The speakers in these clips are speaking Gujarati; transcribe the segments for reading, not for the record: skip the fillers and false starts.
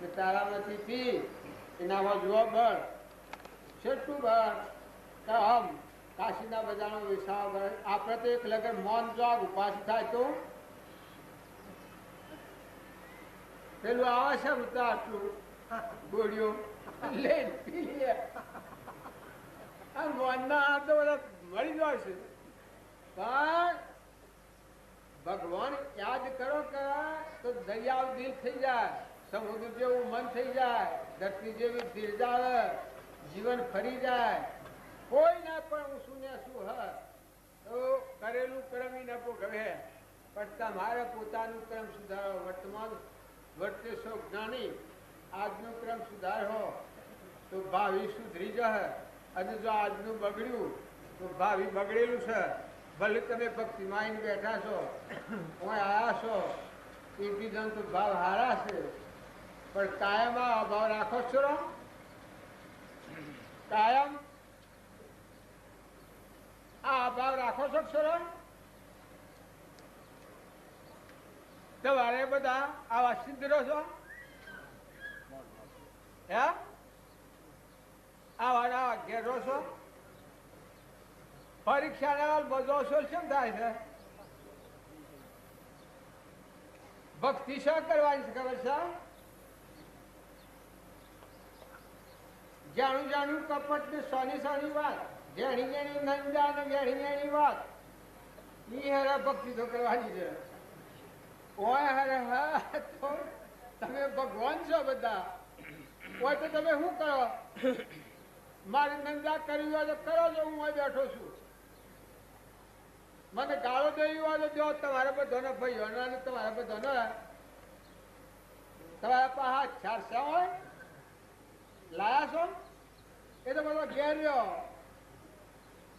કે તારામાંથી પી એનામાં જુઓ બળ છેટું બળ કે આમ કાશીના બજારનો વિસાવ બળ આપણે તો એક લગન મૌન જોગ ઉપાસ થાય તો પેલું આવે છે બધા આટલું ગોળીઓ લે પી લે મૌનના તો બધા મળી જાય છે પણ ભગવાન યાદ કરો કે તો દરિયા દિલ થઈ જાય, સમુદ્ર જેવું મન થઈ જાય, ધરતી જેવી ધીરજ આવે, જીવન ફરી જાય. કોઈ ના પણ હું શું ને શું હ તો કરેલું કર્મ ન ભોગવે પણ તમારે પોતાનું કર્મ સુધારો. વર્તમાન વર્તે સો જ્ઞાની, આજનું ક્રમ સુધારો તો ભાવિ સુધરી જશે. અને જો આજનું બગડ્યું તો ભાવિ બગડેલું છે. ભલે તમે ભક્તિમાં બેઠા છો, હું આવ્યા છો, કીર્તિજન તો ભાવ હારા છે, પણ કાયમ આ અભાવ રાખો છો. કાયમ આ અભાવ રાખો છો છો. તમારે બધા આવા સિદ્ધ રહો છો હે આવા ઘેર રહો છો. પરીક્ષા લેવલ બધો કેમ થાય છે? ભક્તિ શું કરવાની છે ખબર છે? જાણું જાણું કપટ ને સોની સોની વાત, જેણી જેણી નંદા ને જેણી જેણી વાત, ઈ હરે ભક્તિ તો કરવાની છે. ઓય હરે હા તો તમે ભગવાન છો બધા. ઓય તો તમે શું કરો? મારી નંદા કરવી હોય તો કરો છો, હું બેઠો છું. મને ગાળો દેવી હોય તો દો. તમારે બધાને ભાઈઓ તમારે બધાને તમારા પાસે ચારસા હોય લાયા છો એ તો બધો ઘેર રહ્યો.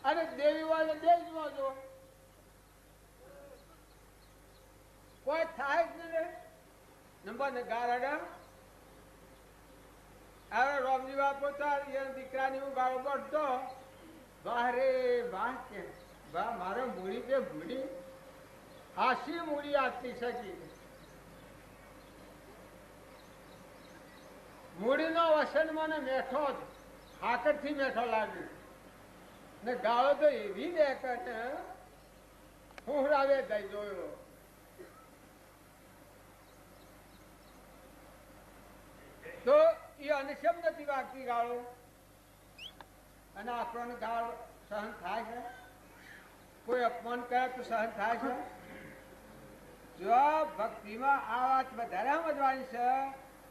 અને દેવી હોય તો દેશમાં છો. કોઈ થાય જ નહીં. નંબર ને ગાળા હવે રોમજી બાપુ દીકરાની હું ગાળો પડતો વાહ રે વાહ કે વાહ મારો મૂડી કે ભૂડી હાસી મૂડી આપતી શકી. મૂડીનો વસન મને મેઠો જ હાકર થી મેઠો લાગ્યો ને ગાળો તો એવી દે કે હુંરાવે થઈ જોયો. તો એ અનિશમ નથી વાગતી ગાળો. અને આપણને ગાળ સહન થાય છે? કોઈ અપમાન કરે તો સહન થાય છે? જો ભક્તિમાં આ વાત વધારે સમજવાની છે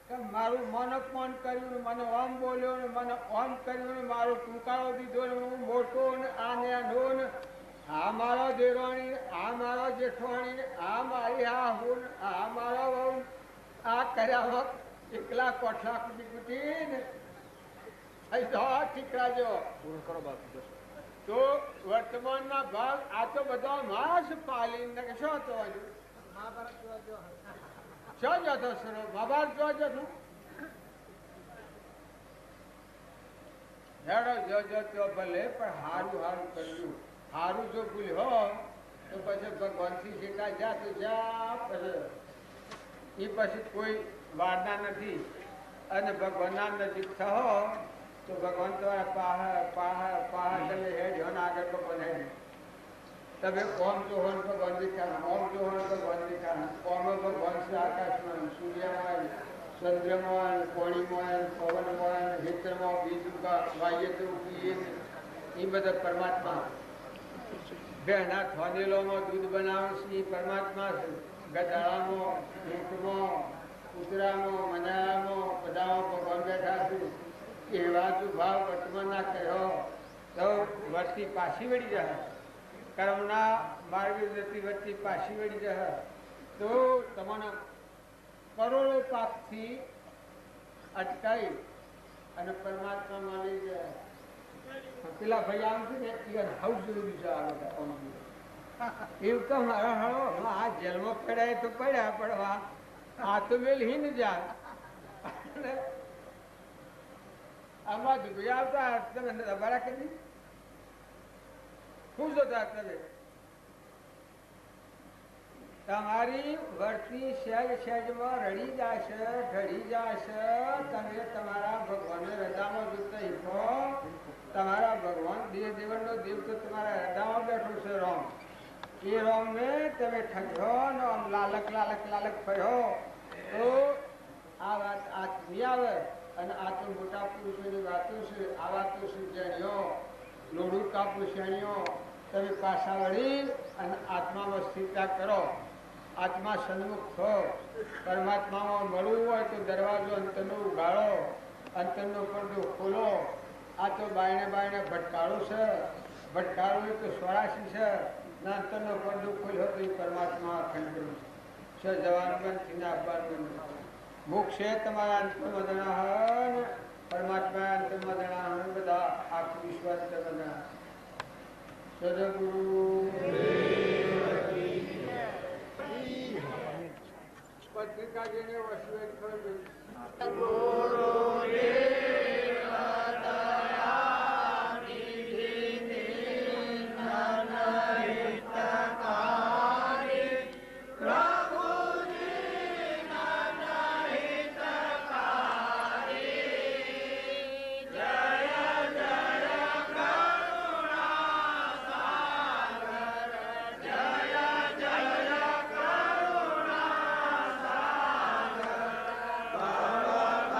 કે મારું મન અપમાન કર્યું, મને ઓમ બોલ્યો ને મને ઓમ કર્યું ને મારો ટૂંકારો દીધો ને હું મોટો ને આ નેનો ને આ મારો દેરાણી, આ મારો જેઠવાણી, આ મારી આ હું, આ મારો વહુ, આ કર્યા એકલા કોઠલા કુટી કુટી ને ઠીકરા જો તો વર્તમાનના ભાગ આ તો બધા માસ પાલીને શું હતો? શું જતો સરો મહાભારત જોવા જતું હેડો જો તો ભલે પણ હારું હારું કર્યું. હારું જો ભૂલ હો તો પછી ભગવાન થી શીખા જા તો જા પછી એ પછી કોઈ વારના નથી. અને ભગવાનના નજીક થયો તો ભગવાન તમારા પાહા તમે હેડ હો ને આગળ ભગવાન હેડ. તમે ઓમ જો હો ભગવાન દેખાણ, ઓમ જો હો ભગવાન દેખાણ, ઓમ ભગવાન છે આકાશમાં, સૂર્યમાં, ચંદ્રમાં, પાણીમાં, પવનમાં, હેતરમાં, બીજ વાયે તો એ બધા પરમાત્મા. બહેના થોનેલોમાં દૂધ બનાવે છે એ પરમાત્મા છે. ગધાડામાં, ઊંટમાં, કૂતરામાં, મનાળામાં બધામાં ભગવાન બેઠા છે. એવા જો ભાવ વર્તમાનના કહ્યો તો વસ્તી પાછી વળી જાય. કર્મના માર્ગે જતી વસ્તી પાછી વળી જાય તો તમારા કરોડો પાપથી અટકાઈ અને પરમાત્મા મળી જાય. પેલા ભાઈ આમ છે ને એ હાઉસ જરૂરી છે. એવું તો મારા હળો આ જેલમાં પડાય તો પડ્યા પડવા આ તો મેલ હિન જાય. આમાં દુબઈ આવતા તમે દબાડા કરી શું જોતા તમે તમારી વર્તી સહેજ સહેજમાં રડી જશે, ઢળી જશે. તમે તમારા ભગવાનને હૃદયમાં જોતા ઈકો. તમારા ભગવાન દેવ દેવનનો દેવ તો તમારા હૃદયમાં બેઠો છે રામ. એ રામને તમે ઠગ્યો ને આમ લાલક લાલક લાલક ફર્યો તો આ વાત આ નહીં આવે. અને આ તો મોટા પુરુષોની વાતો છે. આ વાતો છે જાણ્યો લોઢું કાપું શ્રેણીઓ. તમે પાછા વળી અને આત્મામાં સ્થિરતા કરો. આત્મા સન્મુખ થો. પરમાત્મામાં મળવું હોય તો દરવાજો અંતરનો ઉગાડો, અંતરનો પડદો ખોલો. આ તો બાયણે બાયણે ભટકાળું છે. ભટકાળું તો 84 છે. ના અંતરનો પડદો ખોલ્યો તો એ પરમાત્મા અખંડ છે. જવાનું બંધ ના આપવાનું મોક્ષ છે તમારા અંતરમાં જણાહન. પરમાત્મા અંતરમાં જણાહન. બધા આખું વિશ્વાસ જણા સદગુરુ પત્રિકા જેને વસવેટ કર્યું. Baba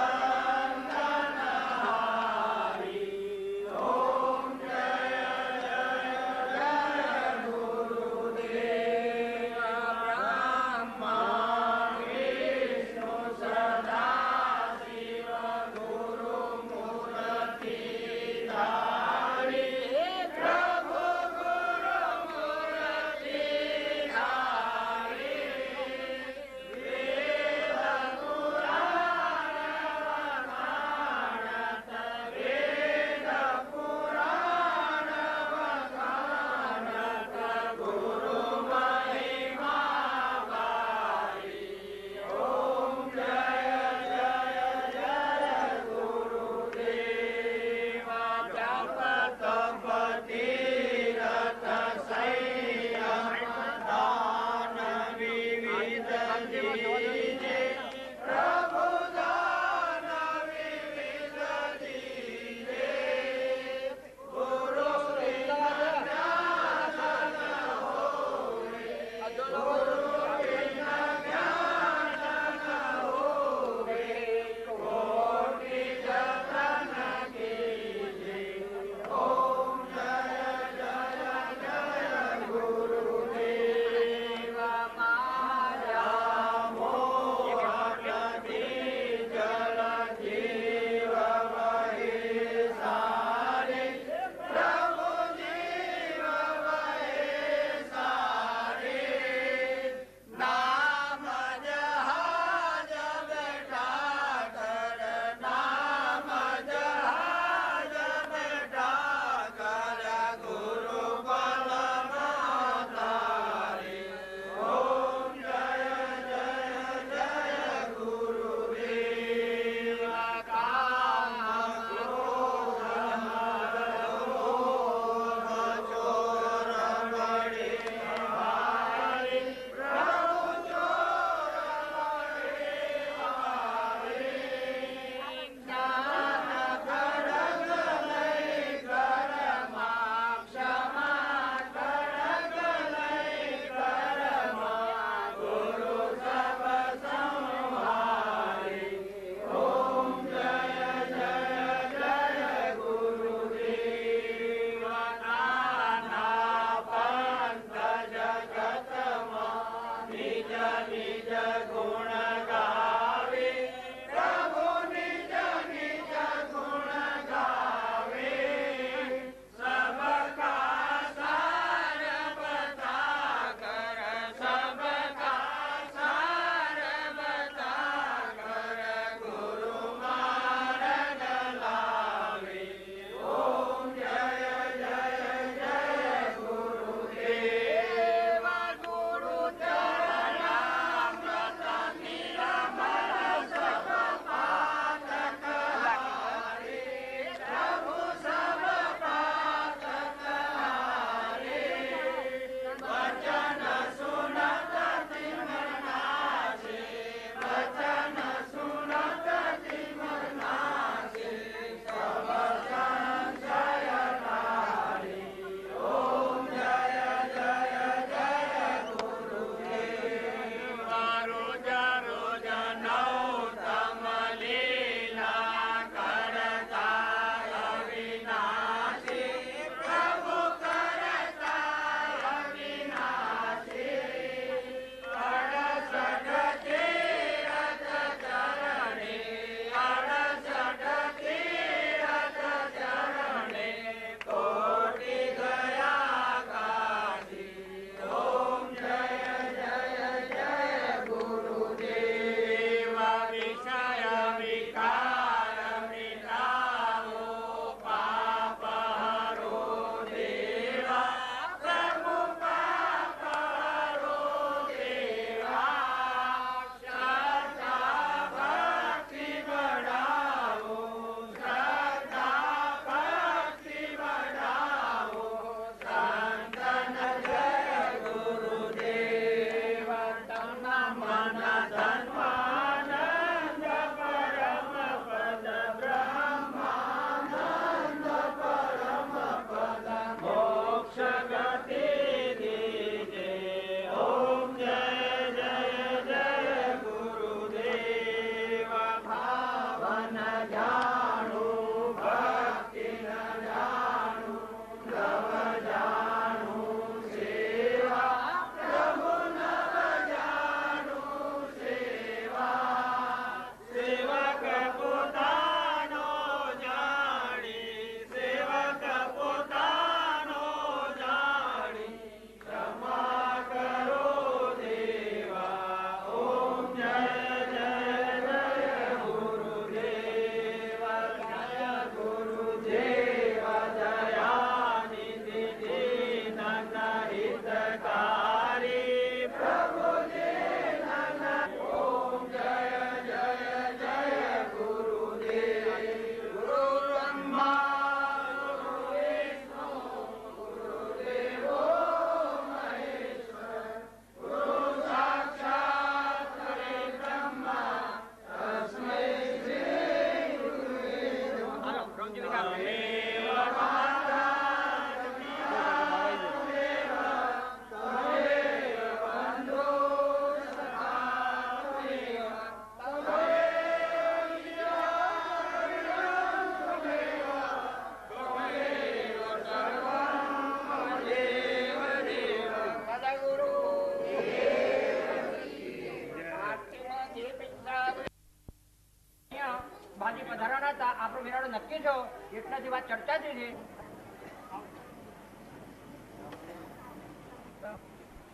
બાજી પધારવાના હતા, આપણો મેળાનો નક્કી છો એટલાથી વાત ચર્ચા થઈ છે.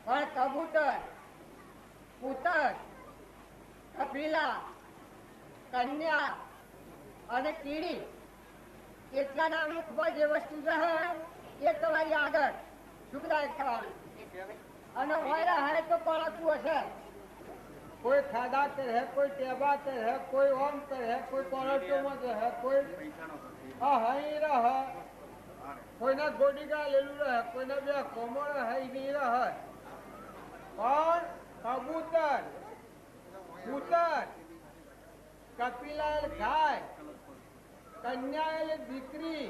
પણ કબૂતર, કૂતર, કપિલા, કન્યા અને કીડી એટલા નામની ખૂબ જે વસ્તુ છે એ તમારી આગળ સુખદાયક થવાની. અને હોય હે તો પળતું હશે. કોઈ ખાડા કરે હે, કોઈ ટેબા કરે હે, કોઈ ઓમ કરે હે, કોઈ કોલટોમાં કરે હે, કોઈ હઈ રહે, કોઈના ગોડીગા લેલું રહે, કોઈના બે કોમળ હઈ નહીં રહે. પણ કબૂતર, કૂતર, કપિલા એટલે ગાય, કન્યા એટલે દીકરી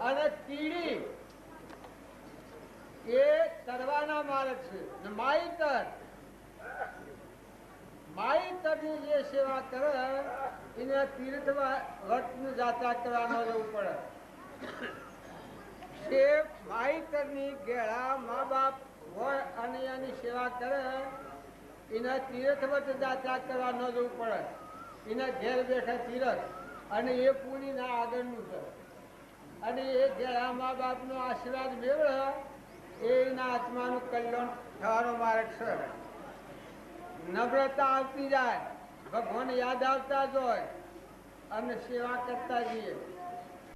અને કીડી એ તરવાના માર્ગ છે. માઈતરની જે સેવા કરે એને તીર્થ વ્રતની જાત્રા કરવાનો જવું પડે. તે માઈતરની ગેળા મા બાપ હોય અને એની સેવા કરે એને તીર્થ વ્રત જાત્રા કરવા ન જવું પડે. એના ઘેર બેઠા તીરથ અને એ પૂરીના આગળનું છે. અને એ ગેળા મા બાપનો આશીર્વાદ મેળવે એના આત્માનું કલ્યાણ થવાનો માર્ગ છે. નમ્રતા આવતી જાય, ભગવાન યાદ આવતા જ હોય અને સેવા કરતા જઈએ.